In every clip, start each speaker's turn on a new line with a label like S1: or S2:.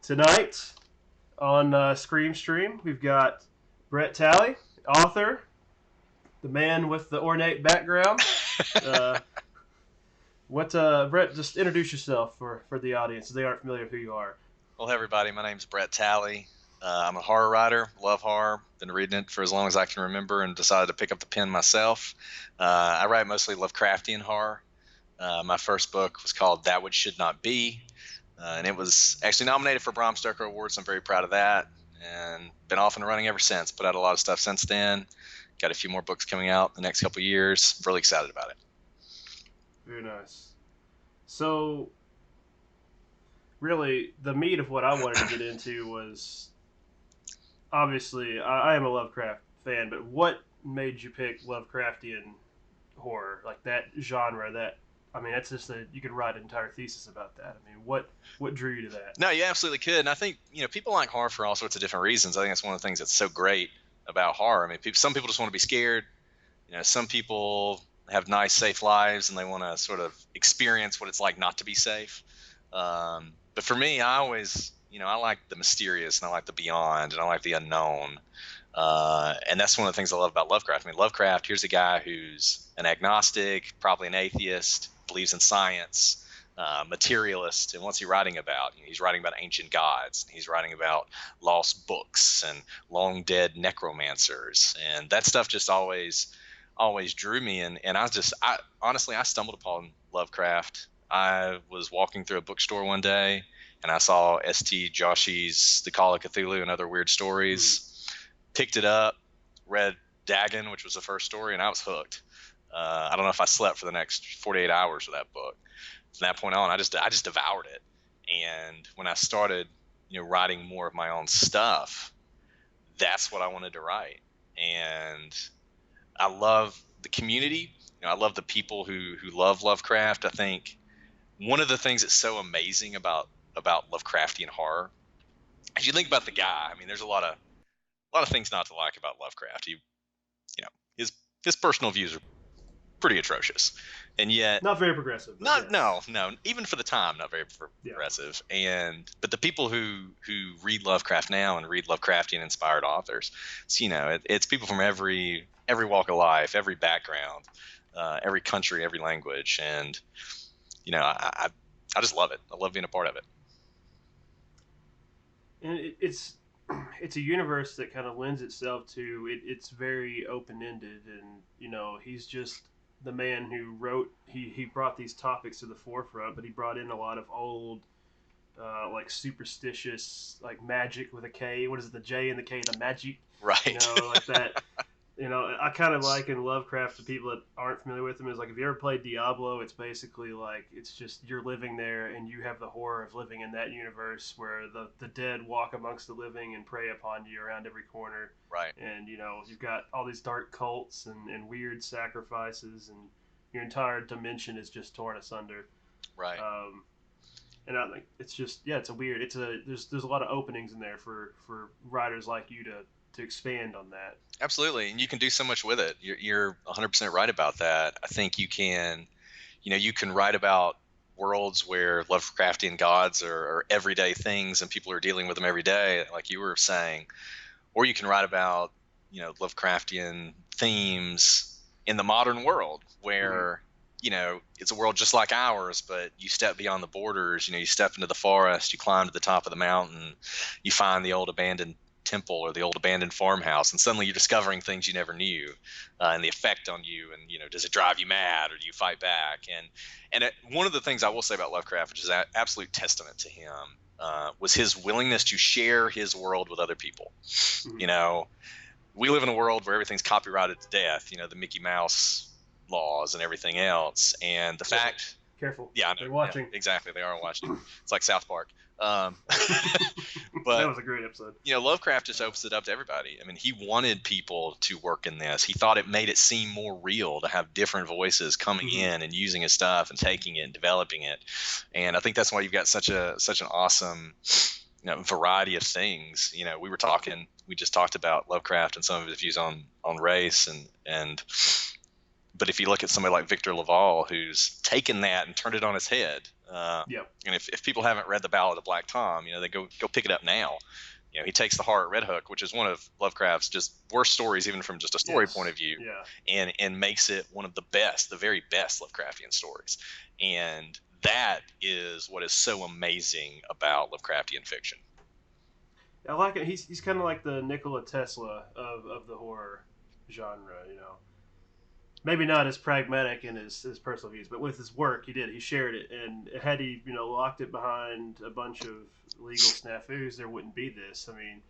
S1: Tonight on Scream Stream, we've got Brett Talley, author, the man with the ornate background. Uh, Brett, just introduce yourself for the audience, if they aren't familiar with who you are.
S2: Well, hey everybody, my name's Brett Talley. I'm a horror writer, love horror, been reading it for as long as I can remember and decided to pick up the pen myself. I write mostly Lovecraftian horror. My first book was called That Which Should Not Be, and it was actually nominated for Bram Stoker Award, so I'm very proud of that, and been off and running ever since. Put out a lot of stuff since then. Got a few more books coming out the next couple of years. Really excited about it.
S1: Very nice. So, really, the meat of what I wanted to get into was, obviously, I am a Lovecraft fan, but what made you pick Lovecraftian horror, like that genre? That's just you could write an entire thesis about that. I mean, what drew you to that?
S2: No, you absolutely could, and I think people like horror for all sorts of different reasons. I think that's one of the things that's so great about horror. I mean, some people just want to be scared. Some people have nice, safe lives, and they want to sort of experience what it's like not to be safe. But for me, I always, I like the mysterious, and I like the beyond, and I like the unknown. And that's one of the things I love about Lovecraft. I mean, Lovecraft, here's a guy who's an agnostic, probably an atheist, believes in science, materialist. And what's he writing about? He's writing about ancient gods. He's writing about lost books and long dead necromancers. And that stuff just always drew me. And I honestly stumbled upon Lovecraft. I was walking through a bookstore one day, and I saw S.T. Joshi's The Call of Cthulhu and Other Weird Stories. Picked it up, read Dagon, which was the first story, and I was hooked. I don't know if I slept for the next 48 hours with that book. From that point on, I just devoured it. And when I started, writing more of my own stuff, that's what I wanted to write. And I love the community. I love the people who love Lovecraft. I think one of the things that's so amazing about Lovecraftian horror, as you think about the guy, I mean, there's a lot of things not to like about Lovecraft. His personal views are pretty atrocious, and yet
S1: not very progressive.
S2: No, even for the time, not very progressive. Yeah. But the people who read Lovecraft now and read Lovecraftian inspired authors, it's people from every walk of life, every background, every country, every language, and I just love it. I love being a part of it.
S1: And it's a universe that kind of lends itself to it's very open-ended, and he's just the man who wrote. He brought these topics to the forefront, but he brought in a lot of old like superstitious, like magic with a K. What is it, the J and the K, the magic,
S2: right?
S1: Like that. I kind of like in Lovecraft, to people that aren't familiar with him, is like, if you ever played Diablo, it's basically like, it's just you're living there and you have the horror of living in that universe where the dead walk amongst the living and prey upon you around every corner.
S2: Right.
S1: And, you've got all these dark cults and weird sacrifices, and your entire dimension is just torn asunder.
S2: Right.
S1: And I think it's just, it's there's a lot of openings in there for writers like you to expand on that.
S2: Absolutely, and you can do so much with it. You're 100% right about that. I think you can write about worlds where Lovecraftian gods are everyday things and people are dealing with them every day, like you were saying, or you can write about Lovecraftian themes in the modern world where it's a world just like ours, but you step beyond the borders. You step into the forest, you climb to the top of the mountain, you find the old abandoned temple or the old abandoned farmhouse, and suddenly you're discovering things you never knew, and the effect on you, and does it drive you mad, or do you fight back? And one of the things I will say about Lovecraft, which is an absolute testament to him, was his willingness to share his world with other people. Mm-hmm. We live in a world where everything's copyrighted to death, the Mickey Mouse laws and everything else, and the fact.
S1: Careful.
S2: Yeah, I know.
S1: They're watching.
S2: Yeah, exactly, they are watching. It's like South Park. But
S1: that was a great episode.
S2: Lovecraft just opens it up to everybody. I mean, he wanted people to work in this. He thought it made it seem more real to have different voices coming in and using his stuff and taking it and developing it. And I think that's why you've got such an awesome variety of things. We just talked about Lovecraft and some of his views on race and but if you look at somebody like Victor Laval, who's taken that and turned it on his head,
S1: Yep.
S2: And if people haven't read the Ballad of Black Tom, they go pick it up now. He takes the horror at Red Hook, which is one of Lovecraft's just worst stories, even from just a story point of view,
S1: Yeah.
S2: and makes it one of the best, the very best Lovecraftian stories. And that is what is so amazing about Lovecraftian fiction.
S1: I like it. He's kind of like the Nikola Tesla of the horror genre. Maybe not as pragmatic in his personal views, but with his work, he shared it. And had he locked it behind a bunch of legal snafus, there wouldn't be this. I mean,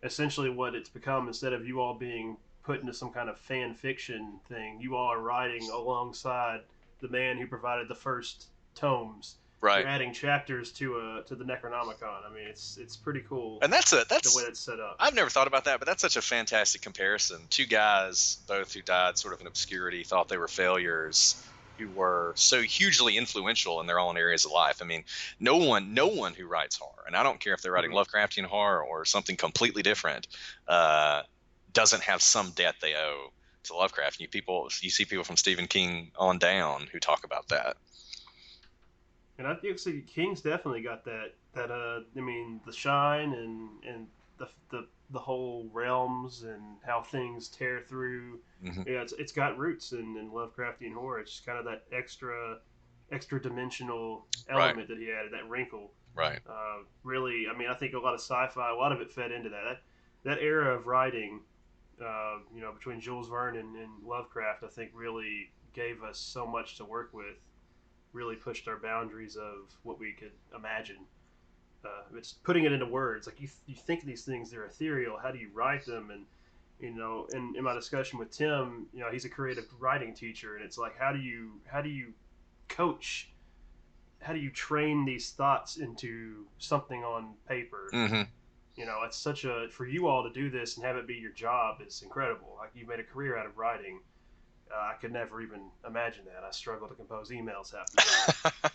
S1: essentially, what it's become, instead of you all being put into some kind of fan fiction thing, you all are writing alongside the man who provided the first tomes.
S2: Right.
S1: You're adding chapters to the Necronomicon. I mean, it's pretty cool.
S2: And that's
S1: the way it's set up.
S2: I've never thought about that, but that's such a fantastic comparison. Two guys, both who died sort of in obscurity, thought they were failures, who were so hugely influential in their own areas of life. I mean, no one who writes horror, and I don't care if they're writing Lovecraftian horror or something completely different, doesn't have some debt they owe to Lovecraft. You see people from Stephen King on down who talk about that.
S1: And I think King's definitely got that. I mean, the shine and the whole realms and how things tear through.
S2: Mm-hmm.
S1: Yeah, it's got roots in Lovecraftian horror. It's just kind of that extra dimensional element that he added, that wrinkle.
S2: Right.
S1: Really, I mean, I think a lot of sci-fi, a lot of it fed into that. That era of writing, between Jules Verne and Lovecraft, I think really gave us so much to work with. Really pushed our boundaries of what we could imagine. It's putting it into words. Like you think of these things, they're ethereal. How do you write them? And in my discussion with Tim, he's a creative writing teacher, and it's like, how do you coach? How do you train these thoughts into something on paper?
S2: Mm-hmm.
S1: It's for you all to do this and have it be your job is incredible. Like, you made a career out of writing. I could never even imagine that. I struggle to compose emails half the time.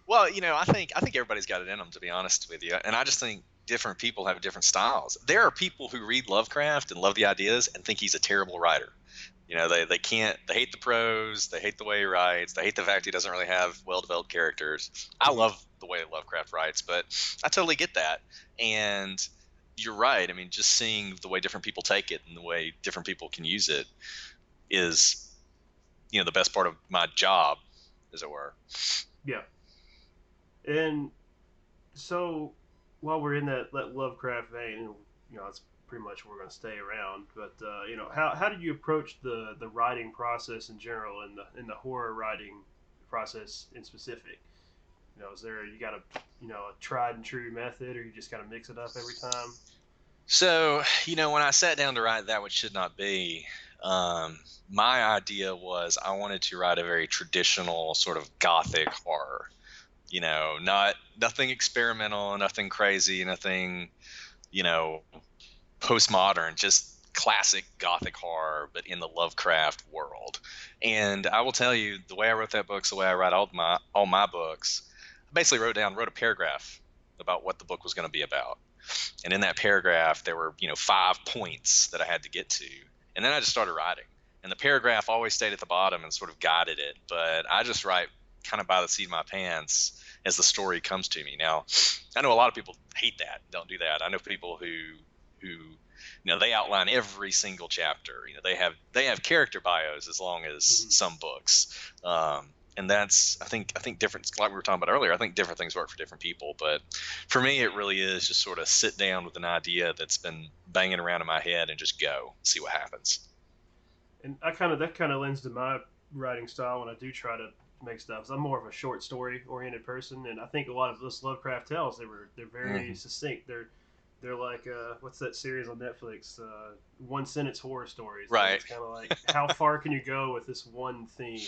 S2: Well, I think everybody's got it in them, to be honest with you. And I just think different people have different styles. There are people who read Lovecraft and love the ideas and think he's a terrible writer. They hate the prose, they hate the way he writes, they hate the fact he doesn't really have well-developed characters. I love the way Lovecraft writes, but I totally get that. And you're right. I mean, just seeing the way different people take it and the way different people can use it is, the best part of my job, as it were.
S1: Yeah. And so while we're in that Lovecraft vein, it's pretty much where we're going to stay around. But how did you approach the writing process in general, and the horror writing process in specific? Is there you got a tried and true method, or you just kind of mix it up every time?
S2: So when I sat down to write That Which Should Not Be, my idea was I wanted to write a very traditional sort of gothic horror. Nothing experimental, nothing crazy, nothing, postmodern, just classic gothic horror, but in the Lovecraft world. And I will tell you, the way I wrote that book, the way I write all my books, I basically wrote a paragraph about what the book was going to be about. And in that paragraph, there were, 5 points that I had to get to. And then I just started writing. And the paragraph always stayed at the bottom and sort of guided it. But I just write kind of by the seat of my pants as the story comes to me. Now, I know a lot of people hate that, don't do that. I know people who they outline every single chapter. They have character bios as long as some books. And that's, I think different, like we were talking about earlier, I think different things work for different people. But for me, it really is just sort of sit down with an idea that's been banging around in my head and just go see what happens.
S1: And that kind of lends to my writing style when I do try to make stuff. 'Cause I'm more of a short story oriented person, and I think a lot of those Lovecraft tales, they're very succinct. They're like what's that series on Netflix? One sentence horror stories.
S2: Right.
S1: It's kind of like, how far can you go with this one theme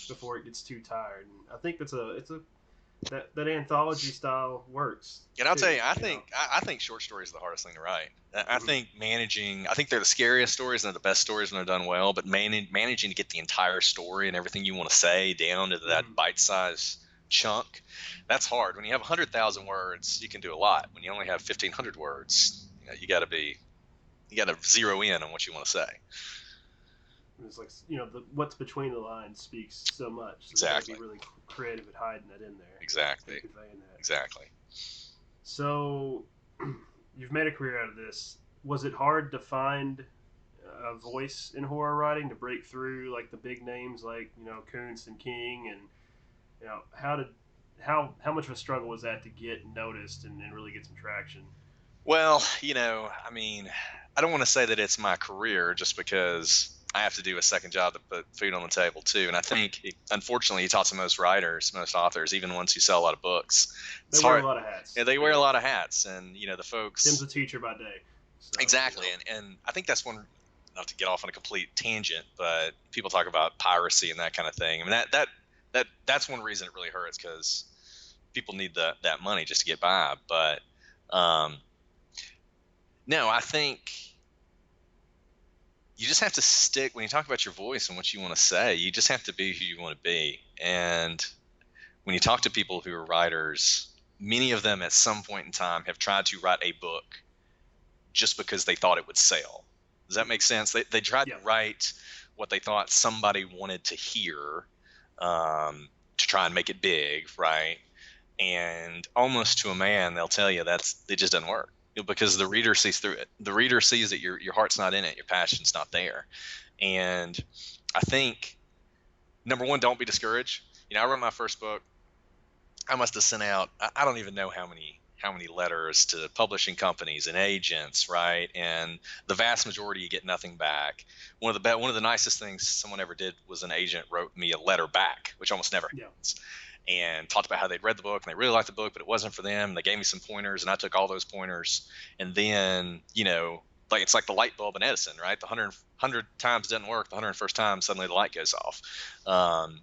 S1: before it gets too tired? And I think that anthology style works.
S2: And I'll tell you, I think short stories are the hardest thing to write. I think I think they're the scariest stories and they're the best stories when they're done well. But managing to get the entire story and everything you want to say down to that bite-sized chunk, that's hard. When you have 100,000 words, you can do a lot. When you only have 1,500 words, you got to zero in on what you want to say.
S1: It's like, what's between the lines speaks so much. So
S2: exactly.
S1: You gotta be really creative at hiding that in there and
S2: Exactly.
S1: conveying that.
S2: Exactly.
S1: So, you've made a career out of this. Was it hard to find a voice in horror writing to break through like the big names like Kuntz and King, and how did how much of a struggle was that to get noticed and really get some traction?
S2: Well, I mean, I don't want to say that it's my career just because I have to do a second job to put food on the table too. And I think, unfortunately, you talk to most writers, most authors, even ones who sell a lot of books.
S1: They
S2: It's
S1: wear a
S2: hard.
S1: lot of hats.
S2: Yeah, they wear a lot of hats, and the
S1: Tim's
S2: folks.
S1: a teacher by day, so
S2: Exactly, and I think that's one. Not to get off on a complete tangent, but people talk about piracy and that kind of thing. I mean, that's one reason it really hurts, because people need that money just to get by. But um, no, I think you just have to stick when you talk about your voice and what you want to say. You just have to be who you want to be. And when you talk to people who are writers, many of them at some point in time have tried to write a book just because they thought it would sell. Does that make sense? They tried to
S1: yeah.
S2: write what they thought somebody wanted to hear, to try and make it big, right? And almost to a man, they'll tell you it just doesn't work, because the reader sees through it. The reader sees that your heart's not in it, your passion's not there. And I think, number one, don't be discouraged. I wrote my first book. I must have sent out, I don't even know how many letters to publishing companies and agents, right? And the vast majority, you get nothing back. One of the nicest things someone ever did was an agent wrote me a letter back, which almost never
S1: Yeah.
S2: happens, and talked about how they'd read the book and they really liked the book, but it wasn't for them. They gave me some pointers, and I took all those pointers. And then, like it's like the light bulb in Edison, right? The 100 times doesn't work. The 101st time, suddenly the light goes off.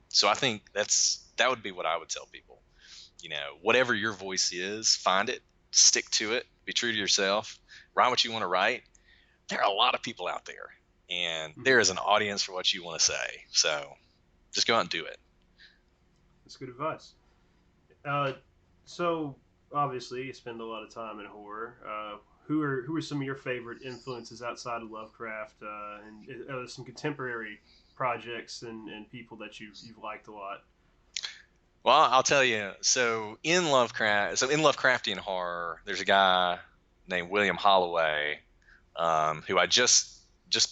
S2: So I think that would be what I would tell people. Whatever your voice is, find it, stick to it, be true to yourself, write what you want to write. There are a lot of people out there, and there is an audience for what you want to say. So just go out and do it.
S1: That's good advice. So obviously, you spend a lot of time in horror. Who are some of your favorite influences outside of Lovecraft, and some contemporary projects and people that you've liked a lot?
S2: Well, I'll tell you. So in Lovecraftian horror, there's a guy named William Holloway, who I just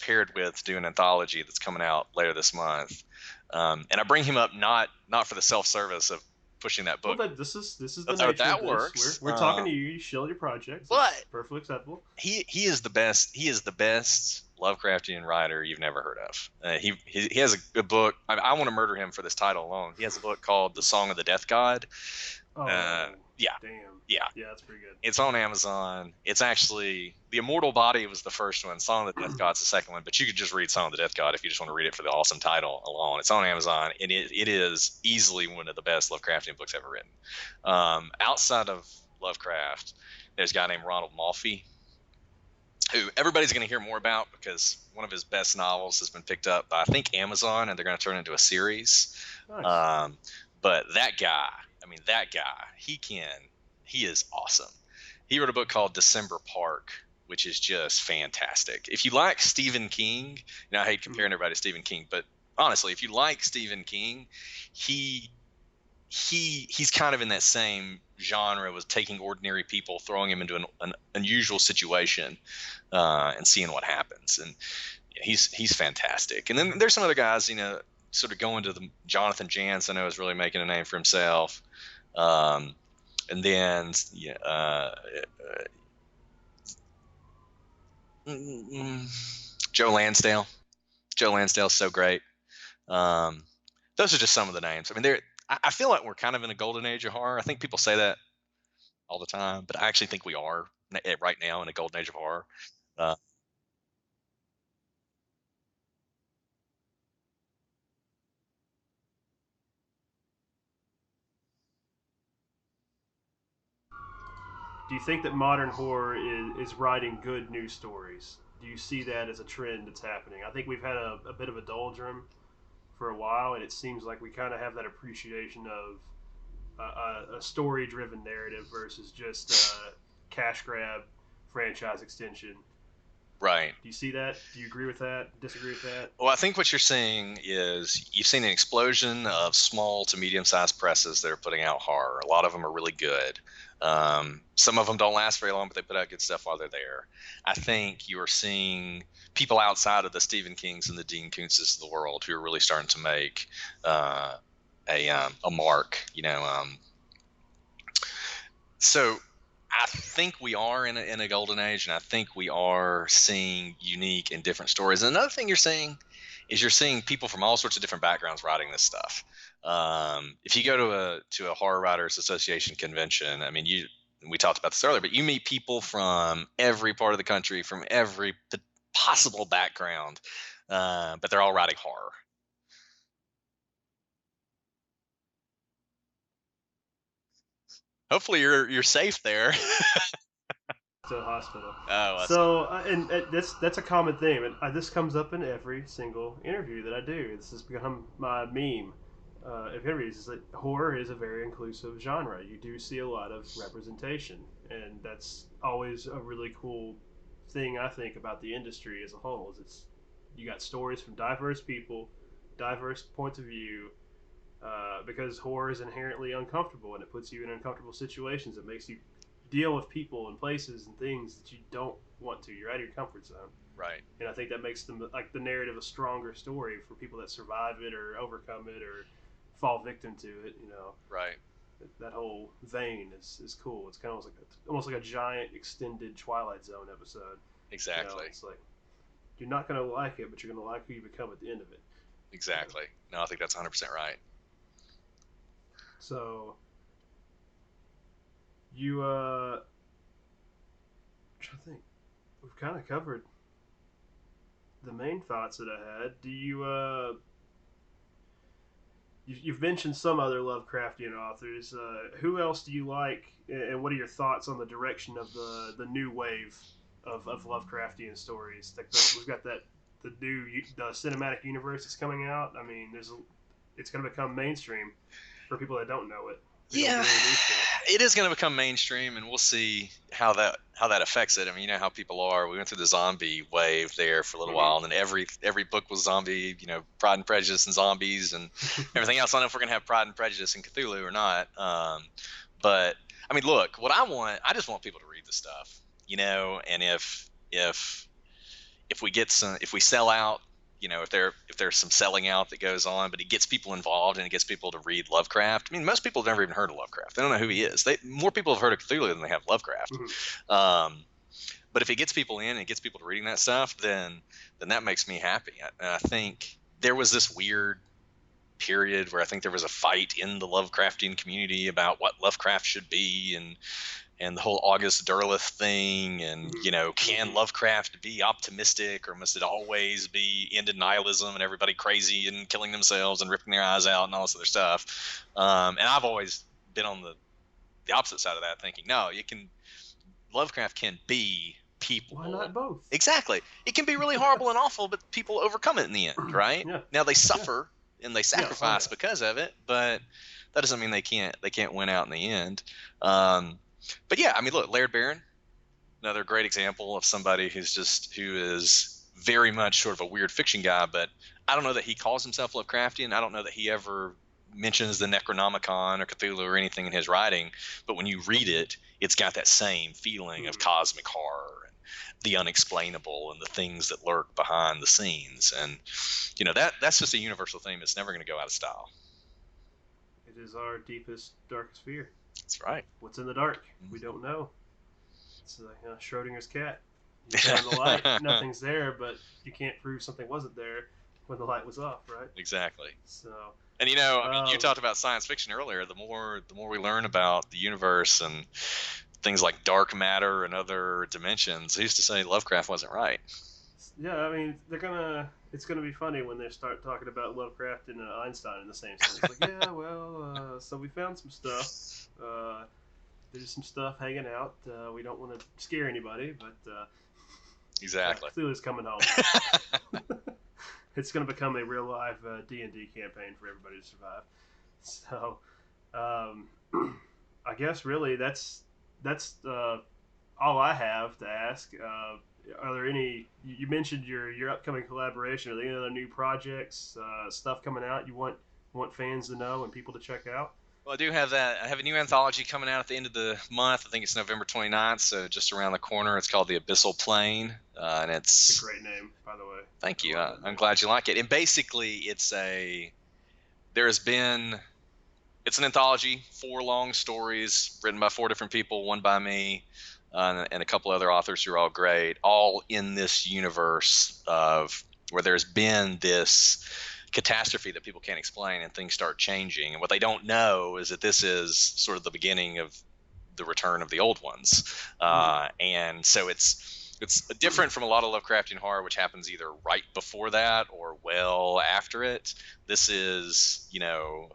S2: paired with doing an anthology that's coming out later this month. And I bring him up not for the self-service of pushing that book.
S1: Well, this is the
S2: Oh,
S1: nature
S2: that
S1: of this.
S2: works.
S1: We're talking to you. You shield your projects.
S2: But
S1: It's perfectly acceptable.
S2: he is the best. He is the best Lovecraftian writer you've never heard of. He has a good book. I want to murder him for this title alone. He has a book called The Song of the Death God.
S1: Oh,
S2: Yeah.
S1: damn.
S2: Yeah.
S1: Yeah, that's pretty good.
S2: It's on Amazon. It's actually The Immortal Body was the first one. Song of the Death God's the second one. But you could just read Song of the Death God if you just want to read it for the awesome title alone. It's on Amazon, and it is easily one of the best Lovecraftian books ever written. Outside of Lovecraft, there's a guy named Ronald Malfi, who everybody's going to hear more about because one of his best novels has been picked up by, I think, Amazon, and they're going to turn it into a series.
S1: Nice.
S2: But that guy, he is awesome. He wrote a book called December Park, which is just fantastic. If you like Stephen King, I hate comparing everybody to Stephen King, but honestly, if you like Stephen King, he's kind of in that same genre, was taking ordinary people, throwing them into an unusual situation, and seeing what happens. And he's fantastic. And then there's some other guys, sort of going to the Jonathan Jantz, I know, is really making a name for himself. And then Joe Lansdale. Joe Lansdale's so great. Those are just some of the names. I mean, I feel like we're kind of in a golden age of horror. I think people say that all the time, but I actually think we are right now in a golden age of horror. Uh,
S1: Do you think that modern horror is writing good news stories? Do you see that as a trend that's happening? I think we've had a bit of a doldrum for a while, and it seems like we kind of have that appreciation of a story driven narrative versus just a cash grab franchise extension.
S2: Right.
S1: Do you see that? Do you agree with that? Disagree with that?
S2: Well, I think what you're seeing is you've seen an explosion of small to medium-sized presses that are putting out horror. A lot of them are really good. Some of them don't last very long, but they put out good stuff while they're there. I think you are seeing people outside of the Stephen Kings and the Dean Koontzes of the world who are really starting to make a mark. So I think we are in a golden age, and I think we are seeing unique and different stories. And another thing you're seeing is you're seeing people from all sorts of different backgrounds writing this stuff. If you go to a Horror Writers Association convention, I mean, we talked about this earlier, but you meet people from every part of the country, from every possible background, but they're all writing horror. Hopefully you're safe there.
S1: To the hospital.
S2: Oh,
S1: so and that's a common theme, and this comes up in every single interview that I do. This has become my meme of interviews. Is that horror is a very inclusive genre. You do see a lot of representation, and that's always a really cool thing I think about the industry as a whole. Is you got stories from diverse people, diverse points of view. Because horror is inherently uncomfortable, and it puts you in uncomfortable situations. It makes you deal with people and places and things that you don't want to. You're out of your comfort zone.
S2: Right.
S1: And I think that makes them like the narrative a stronger story for people that survive it or overcome it or fall victim to it.
S2: Right.
S1: That whole vein is cool. It's kind of almost like a giant extended Twilight Zone episode.
S2: Exactly.
S1: It's like you're not going to like it, but you're going to like who you become at the end of it.
S2: Exactly. No, I think that's 100% right.
S1: So you I'm trying to think. We've kind of covered the main thoughts that I had. Do you you've mentioned some other Lovecraftian authors. Who else do you like, and what are your thoughts on the direction of the new wave of Lovecraftian stories? Like we've got the cinematic universe that's coming out. I mean, it's going to become mainstream for people that don't know it.
S2: Yeah, it is going to become mainstream, and we'll see how that affects it. I mean, you know how people are. We went through the zombie wave there for a little while, and then every book was zombie. Pride and Prejudice and zombies and everything else. I don't know if we're going to have Pride and Prejudice and Cthulhu or not. But I mean, look, what I just want people to read the stuff, and if we sell out. If there's some selling out that goes on, but it gets people involved and it gets people to read Lovecraft. I mean, most people have never even heard of Lovecraft. They don't know who he is. More people have heard of Cthulhu than they have Lovecraft.
S1: Mm-hmm.
S2: But if it gets people in and it gets people to reading that stuff, then that makes me happy. I think there was this weird period where I think there was a fight in the Lovecraftian community about what Lovecraft should be, and the whole August Derleth thing, and can Lovecraft be optimistic, or must it always be in nihilism and everybody crazy and killing themselves and ripping their eyes out and all this other stuff? And I've always been on the opposite side of that, thinking no, Lovecraft can be people.
S1: Why not both?
S2: Exactly. It can be really horrible and awful, but people overcome it in the end, right?
S1: Yeah.
S2: Now they suffer and they sacrifice because of it, but that doesn't mean they can't win out in the end. But yeah, I mean, look, Laird Barron, another great example of somebody who is very much sort of a weird fiction guy, but I don't know that he calls himself Lovecraftian. I don't know that he ever mentions the Necronomicon or Cthulhu or anything in his writing, but when you read it, it's got that same feeling of cosmic horror and the unexplainable and the things that lurk behind the scenes. And, that's just a universal theme. It's never going to go out of style.
S1: It is our deepest, darkest fear.
S2: That's right.
S1: What's in the dark? We don't know. It's like Schrodinger's cat. You turn on the light, nothing's there, but you can't prove something wasn't there when the light was off, right?
S2: Exactly.
S1: So,
S2: and I mean, you talked about science fiction earlier. The more we learn about the universe and things like dark matter and other dimensions, who's to say Lovecraft wasn't right?
S1: Yeah, I mean, it's gonna be funny when they start talking about Lovecraft and Einstein in the same sentence. Like, yeah, well, so we found some stuff. There's some stuff hanging out. We don't want to scare anybody, but
S2: exactly.
S1: Cthulhu's coming home. It's gonna become a real live D&D campaign for everybody to survive. So, I guess really that's all I have to ask. Are there any? You mentioned your upcoming collaboration. Are there any other new projects, stuff coming out you want fans to know and people to check out?
S2: Well, I do have that. I have a new anthology coming out at the end of the month. I think it's November 29th, so just around the corner. It's called the Abyssal Plain, and
S1: It's a
S2: it's
S1: great name, by the way.
S2: thank
S1: I
S2: you.
S1: love that
S2: I'm
S1: name.
S2: glad you like it. And basically, there has been it's an anthology, 4 long stories written by 4 different people, one by me, and a couple other authors who are all great, all in this universe of where there's been this catastrophe that people can't explain and things start changing. And what they don't know is that this is sort of the beginning of the return of the old ones.
S1: Mm.
S2: And so it's different from a lot of Lovecraftian horror, which happens either right before that or well after it. This is,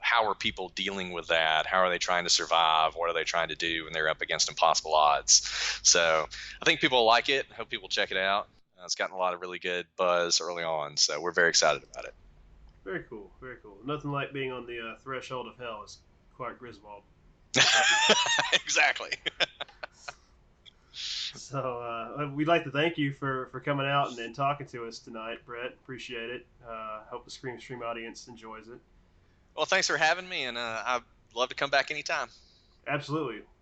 S2: how are people dealing with that? How are they trying to survive? What are they trying to do when they're up against impossible odds? So I think people like it. I hope people check it out. It's gotten a lot of really good buzz early on, so we're very excited about it.
S1: Very cool. Very cool. Nothing like being on the threshold of hell, as Clark Griswold
S2: Exactly.
S1: So we'd like to thank you for coming out and talking to us tonight, Brett. Appreciate it. Hope the Scream Stream audience enjoys it.
S2: Well, thanks for having me, and I'd love to come back anytime.
S1: Absolutely.